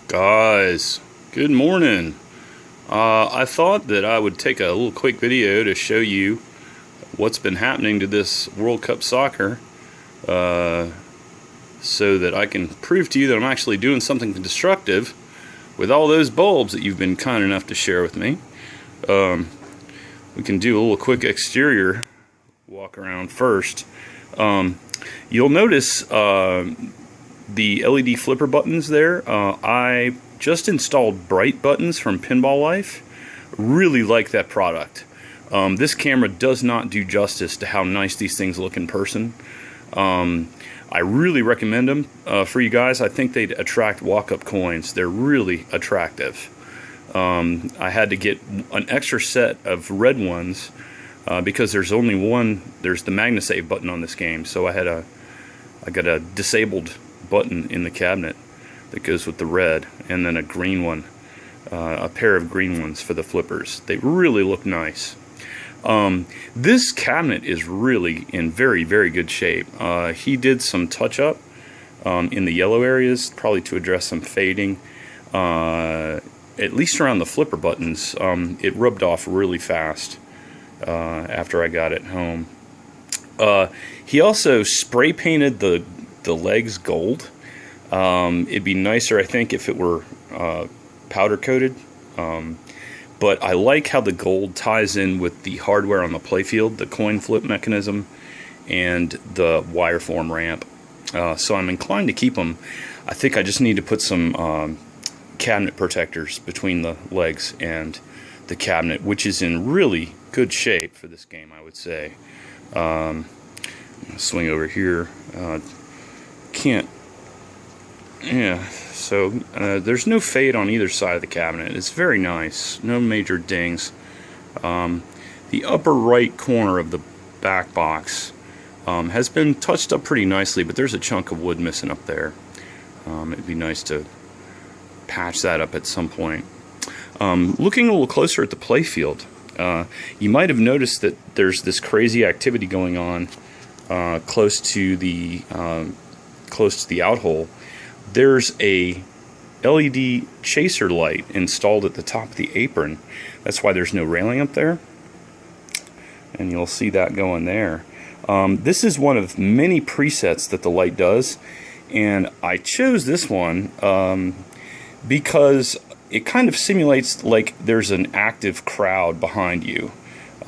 Guys, good morning. I thought that I would take a little quick video to show you what's been happening to this World Cup soccer so that I can prove to you that I'm actually doing something constructive with all those bulbs that you've been kind enough to share with me. We can do a little quick exterior walk around first. You'll notice the LED flipper buttons there. I just installed bright buttons from Pinball Life. Really like that product. This camera does not do justice to how nice these things look in person. I really recommend them for you guys. I think they'd attract walk-up coins. They're really attractive. I had to get an extra set of red ones because there's only one. There's the MagnaSave button on this game, so I got a disabled button in the cabinet that goes with the red, and then a green one, a pair of green ones for the flippers. They really look nice. This cabinet is really in very, very good shape. He did some touch-up in the yellow areas, probably to address some fading. At least around the flipper buttons, it rubbed off really fast after I got it home. He also spray painted the legs gold. It'd be nicer, I think, if it were powder coated. But I like how the gold ties in with the hardware on the playfield, the coin flip mechanism, and the wire form ramp. So I'm inclined to keep them. I think I just need to put some cabinet protectors between the legs and the cabinet, which is in really good shape for this game, I would say. Swing over here. So there's no fade on either side of the cabinet. It's very nice. No major dings. The upper right corner of the back box has been touched up pretty nicely, but there's a chunk of wood missing up there. It'd be nice to patch that up at some point. Looking a little closer at the playfield, you might have noticed that there's this crazy activity going on close to the out hole. There's a LED chaser light installed at the top of the apron. That's why there's no railing up there, and you'll see that going there. This is one of many presets that the light does, and I chose this one because it kind of simulates like there's an active crowd behind you.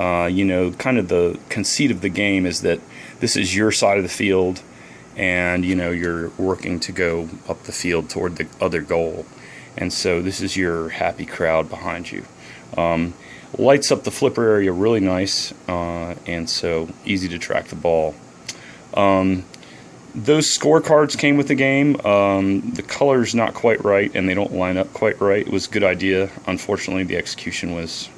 You know, kind of the conceit of the game is that this is your side of the field, and you know you're working to go up the field toward the other goal, and so this is your happy crowd behind you. Lights up the flipper area really nice, and so easy to track the ball. Those scorecards came with the game. The color's not quite right, and they don't line up quite right. It was a good idea. Unfortunately, the execution was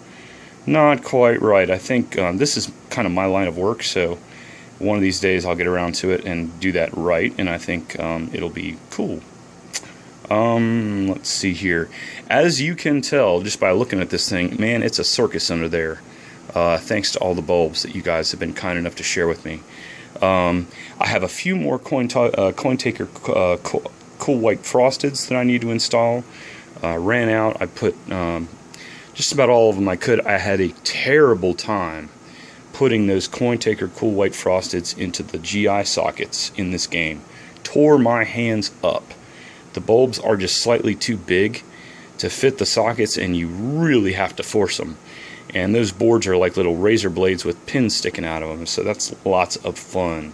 not quite right. I think this is kind of my line of work, so one of these days I'll get around to it and do that right, and I think it'll be cool. Let's see here. As you can tell just by looking at this thing, man, it's a circus under there. Thanks to all the bulbs that you guys have been kind enough to share with me. I have a few more coin taker cool white frosteds that I need to install. Ran out. I put just about all of them I could. I had a terrible time putting those coin taker cool white frosteds into the GI sockets in this game. Tore my hands up. The bulbs are just slightly too big to fit the sockets, and you really have to force them. And those boards are like little razor blades with pins sticking out of them, so that's lots of fun.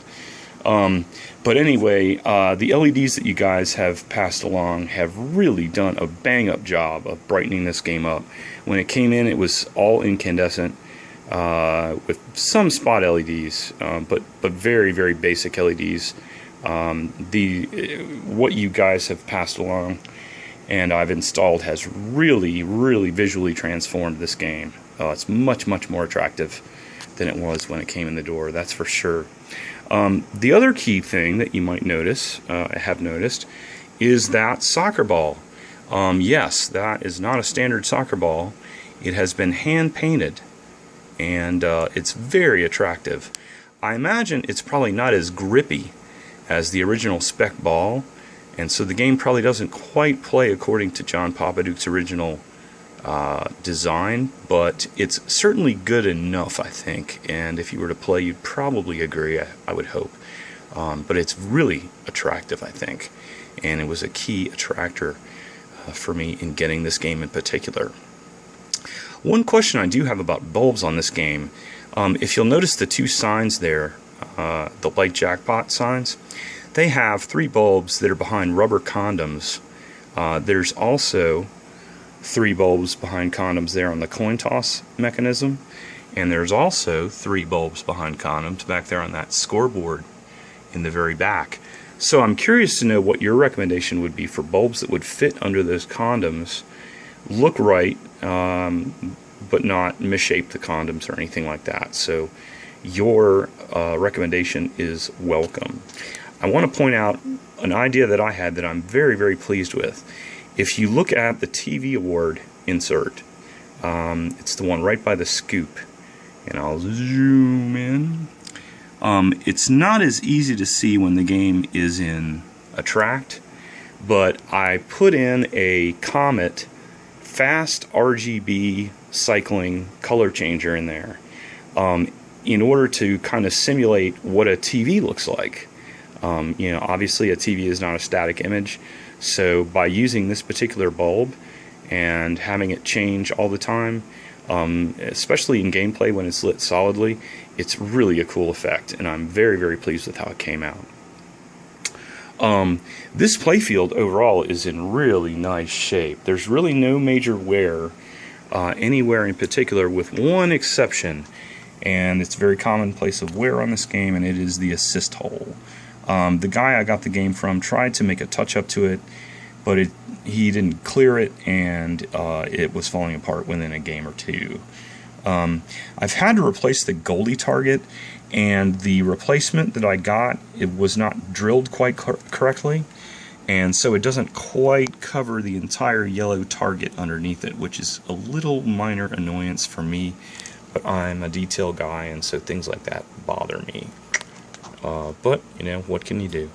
But anyway, the LEDs that you guys have passed along have really done a bang-up job of brightening this game up. When it came in, it was all incandescent, with some spot LEDs, but very, very basic LEDs. What you guys have passed along and I've installed has really, really visually transformed this game. It's much, much more attractive than it was when it came in the door, that's for sure. The other key thing that you might notice, have noticed, is that soccer ball. Yes, that is not a standard soccer ball. It has been hand painted, and it's very attractive. I imagine it's probably not as grippy as the original spec ball, And so the game probably doesn't quite play according to John Papaduke's original design, but it's certainly good enough, I think. And if you were to play, you'd probably agree, I would hope. But it's really attractive, I think. And it was a key attractor for me in getting this game in particular. One question I do have about bulbs on this game, if you'll notice the two signs there, the light jackpot signs, they have 3 bulbs that are behind rubber condoms. There's also 3 bulbs behind condoms there on the coin toss mechanism, and there's also 3 bulbs behind condoms back there on that scoreboard in the very back. So I'm curious to know what your recommendation would be for bulbs that would fit under those condoms, look right, but not misshape the condoms or anything like that. So your recommendation is welcome. I want to point out an idea that I had that I'm very, very pleased with. If you look at the TV award insert, it's the one right by the scoop, and I'll zoom in. It's not as easy to see when the game is in attract, but I put in a Comet fast RGB cycling color changer in there in order to kind of simulate what a TV looks like. You know, obviously a TV is not a static image, so by using this particular bulb and having it change all the time, especially in gameplay when it's lit solidly, it's really a cool effect, and I'm very, very pleased with how it came out. This playfield overall is in really nice shape. There's really no major wear anywhere in particular, with one exception, and it's a very commonplace of wear on this game, and it is the assist hole. The guy I got the game from tried to make a touch-up to it, but he didn't clear it, and it was falling apart within a game or two. I've had to replace the Goldie target, and the replacement that I got, it was not drilled quite correctly, and so it doesn't quite cover the entire yellow target underneath it, which is a little minor annoyance for me, but I'm a detail guy, and so things like that bother me. But, you know, what can you do?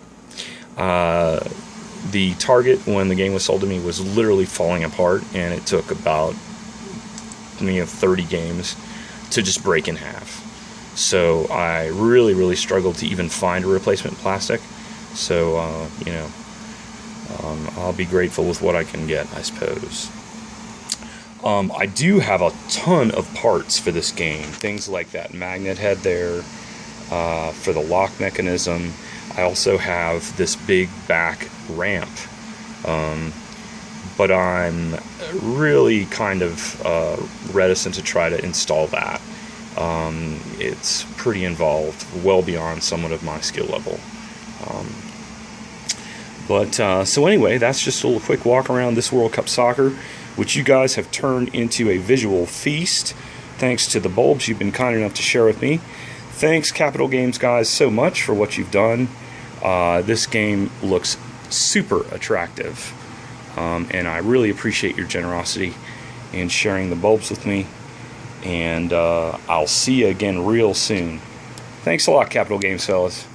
The target, when the game was sold to me, was literally falling apart, and it took about 30 games to just break in half. So I really, really struggled to even find a replacement plastic. So, you know, I'll be grateful with what I can get, I suppose. I do have a ton of parts for this game. Things like that magnet head there for the lock mechanism. I also have this big back ramp. But I'm really kind of reticent to try to install that. It's pretty involved, well beyond somewhat of my skill level. So anyway, that's just a little quick walk around this World Cup Soccer, which you guys have turned into a visual feast, thanks to the bulbs you've been kind enough to share with me. Thanks, Capital Games guys, so much for what you've done. This game looks super attractive. And I really appreciate your generosity in sharing the bulbs with me. And I'll see you again real soon. Thanks a lot, Capital Games fellas.